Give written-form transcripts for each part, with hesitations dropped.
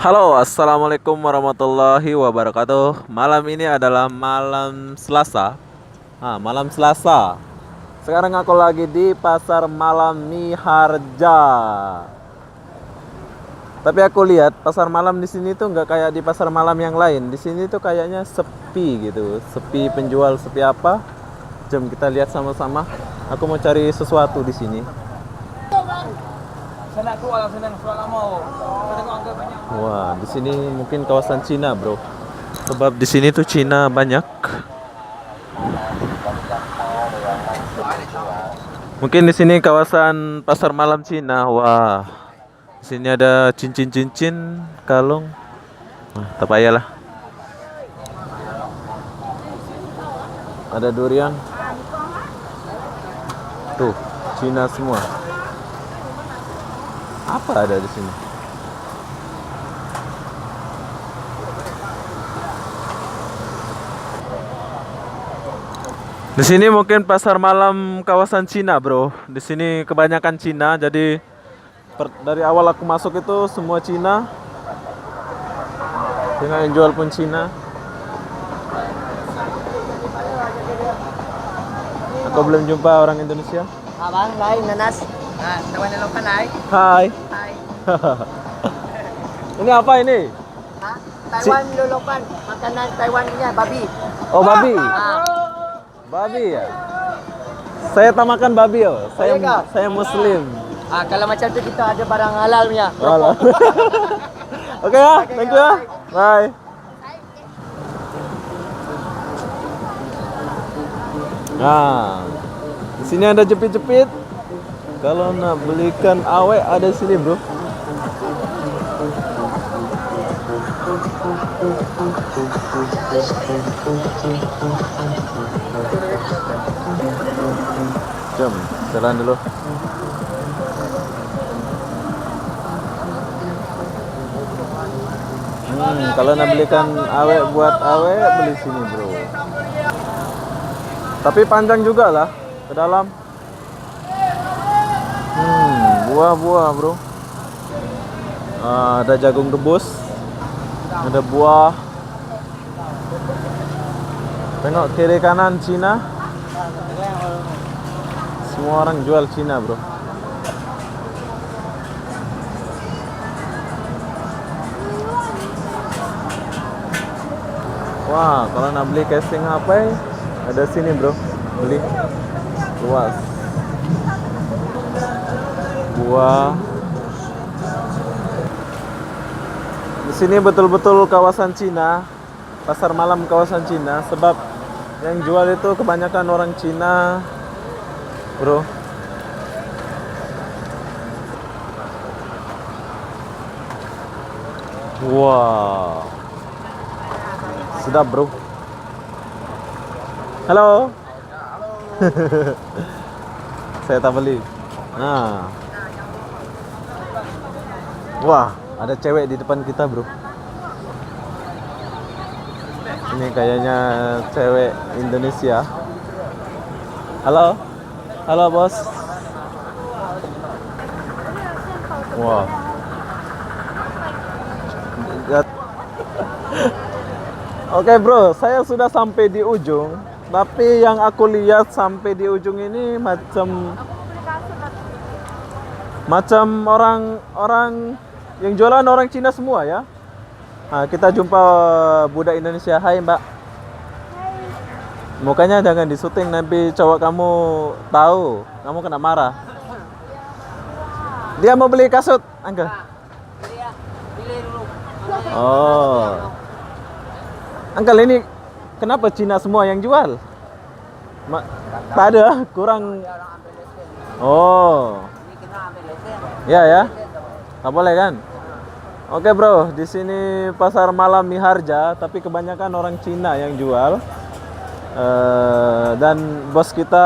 Halo, assalamualaikum warahmatullahi wabarakatuh. Malam ini adalah malam Selasa. Malam Selasa. Sekarang aku lagi di pasar malam Miharja. Tapi aku lihat pasar malam di sini tuh nggak kayak di pasar malam yang lain. Di sini tuh kayaknya sepi gitu, sepi penjual, sepi apa? Jom kita lihat sama-sama. Aku mau cari sesuatu di sini. Wah, di sini mungkin kawasan Cina, bro. Sebab di sini tuh Cina banyak. Mungkin di sini kawasan pasar malam Cina. Wah, di sini ada cincin-cincin, kalung. Tak payahlah. Ada durian. Tuh, Cina semua. Apa ada di sini? Di sini mungkin pasar malam kawasan Cina, bro. Di sini kebanyakan Cina, jadi dari awal aku masuk itu semua Cina. Tengok yang jual pun Cina. Aku belum jumpa orang Indonesia. Abang, lain nanas. Nah, Taiwan Lokan naik. Hai. Hai. Ini apa ini? Hah? Taiwan lolokan, makanan Taiwan ini babi. Oh, babi. Ah, Babi ya. Saya tak makan babi, oh. Boleh kah? Saya Muslim. Kalau macam tu kita ada barang halal punya. Walah. Oke ya, thank you ya. Bye. Nah, di sini ada jepit-jepit. Kalau nak belikan awet ada di sini, bro. Jom, jalan dulu. Kalau nak belikan awet buat awet beli sini, bro. Tapi panjang juga lah ke dalam. Buah-buah, bro. Ada jagung rebus, ada buah. Tengok kiri kanan Cina. Semua orang jual Cina, bro. Wah, kalau nak beli casing HP ada sini, bro. Beli luas. Buah. Di sini betul-betul kawasan Cina, pasar malam kawasan Cina, sebab yang jual itu kebanyakan orang Cina, bro. Wow, sedap, bro. Halo. Saya tak beli. Nah, wah, ada cewek di depan kita, bro. Ini kayaknya cewek Indonesia. Halo. Halo, bos. Wah. Oke, bro, saya sudah sampai di ujung. Tapi yang aku lihat sampai di ujung ini macam orang yang jualan orang Cina semua ya. Kita jumpa budak Indonesia. Hai, Mbak. Mukanya jangan disuting, nanti cowok kamu tahu, kamu kena marah. Dia mau beli kasut, Angga. Oh. Angkel, ini kenapa Cina semua yang jual? Tak ada, kurang. Oh. Ya ya. Tak boleh kan? Oke, bro, di sini pasar malam Miharja, tapi kebanyakan orang Cina yang jual. Dan bos kita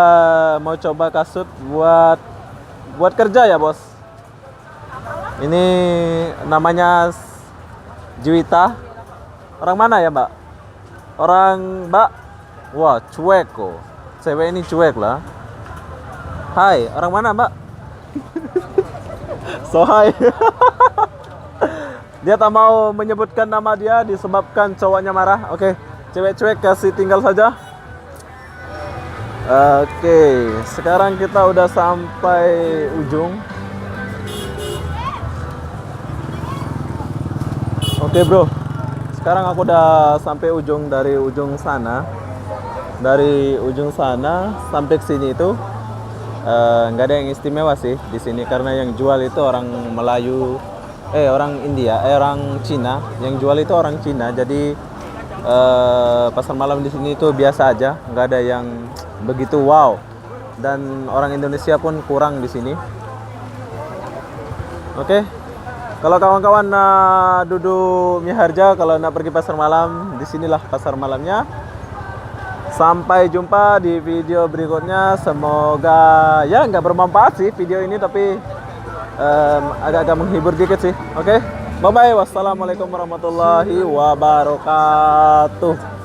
mau coba kasut buat kerja ya, bos. Ini namanya Juwita. Orang mana ya, Mbak? Orang Mbak. Wah, cuek kok. Cewek ini cuek lah. Hai, orang mana, Mbak? So hi. Dia tak mau menyebutkan nama dia disebabkan cowoknya marah. Oke, cewek-cewek kasih tinggal saja. Oke, sekarang kita udah sampai ujung. Oke bro, sekarang aku udah sampai ujung dari ujung sana. Dari ujung sana sampai ke sini itu nggak ada yang istimewa sih di sini karena yang jual itu orang Melayu, orang India, orang Cina. Yang jual itu orang Cina. Jadi pasar malam di sini itu biasa aja, nggak ada yang begitu wow. Dan orang Indonesia pun kurang di sini. Oke. Kalau kawan-kawan duduk Miharja, kalau nak pergi pasar malam, disinilah pasar malamnya. Sampai jumpa di video berikutnya. Semoga ya nggak bermanfaat sih video ini, tapi agak-agak menghibur dikit sih. Oke, bye bye. Wassalamualaikum warahmatullahi wabarakatuh.